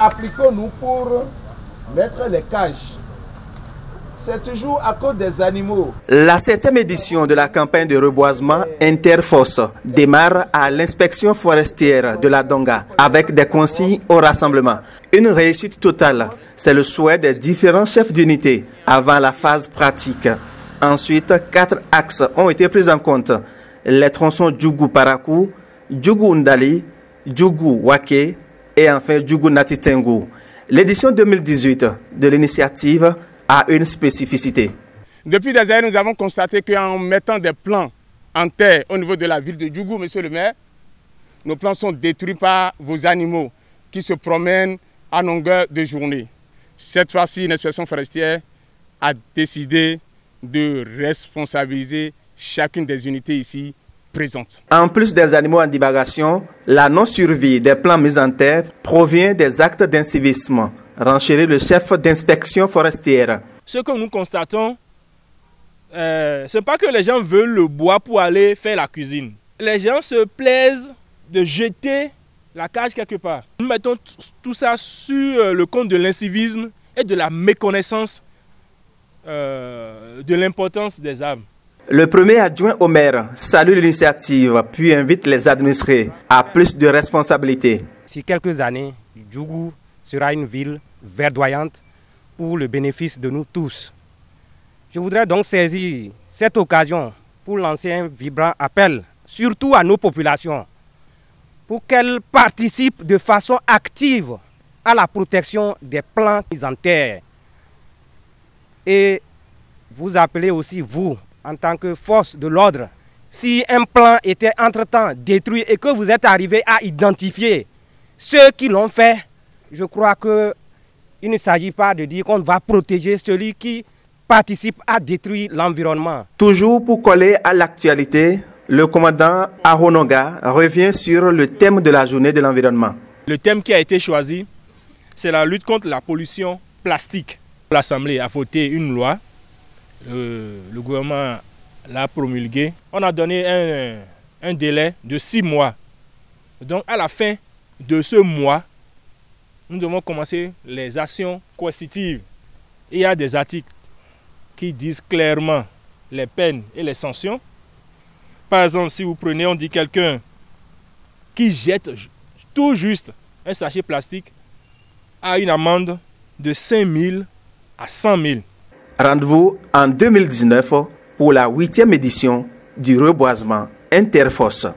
appliquons-nous pour mettre les cages? C'est toujours à cause des animaux. La 7e édition de la campagne de reboisement Interforce démarre à l'inspection forestière de la Donga avec des consignes au rassemblement. Une réussite totale, c'est le souhait des différents chefs d'unité avant la phase pratique. Ensuite, 4 axes ont été pris en compte. Les tronçons Djougou-Parakou, Djougou-Ndali, Djougou-Wake et enfin Djougou-Natitengu. L'édition 2018 de l'initiative a une spécificité. Depuis des années, nous avons constaté qu'en mettant des plants en terre au niveau de la ville de Djougou, monsieur le maire, nos plants sont détruits par vos animaux qui se promènent à longueur de journée. Cette fois-ci, l'inspection forestière a décidé de responsabiliser chacune des unités ici présentes. En plus des animaux en divagation, la non-survie des plants mis en terre provient des actes d'incivisme, renchérit le chef d'inspection forestière. Ce que nous constatons, ce n'est pas que les gens veulent le bois pour aller faire la cuisine. Les gens se plaisent de jeter la cage quelque part. Nous mettons tout ça sur le compte de l'incivisme et de la méconnaissance de l'importance des arbres. Le premier adjoint au maire salue l'initiative puis invite les administrés à plus de responsabilités. D'ici quelques années, Djougou sera une ville verdoyante pour le bénéfice de nous tous. Je voudrais donc saisir cette occasion pour lancer un vibrant appel, surtout à nos populations, pour qu'elles participent de façon active à la protection des plants en terre. Et vous appelez aussi, vous, en tant que force de l'ordre, si un plant était entre-temps détruit et que vous êtes arrivé à identifier ceux qui l'ont fait, je crois qu'il ne s'agit pas de dire qu'on va protéger celui qui participe à détruire l'environnement. Toujours pour coller à l'actualité, le commandant Ahonoga revient sur le thème de la journée de l'environnement. Le thème qui a été choisi, c'est la lutte contre la pollution plastique. L'Assemblée a voté une loi, le gouvernement l'a promulguée. On a donné un délai de 6 mois. Donc à la fin de ce mois, nous devons commencer les actions coercitives. Il y a des articles qui disent clairement les peines et les sanctions. Par exemple, si vous prenez, on dit quelqu'un qui jette tout juste un sachet plastique a une amende de 5 000 à 100 000. Rendez-vous en 2019 pour la 8e édition du reboisement Interforce.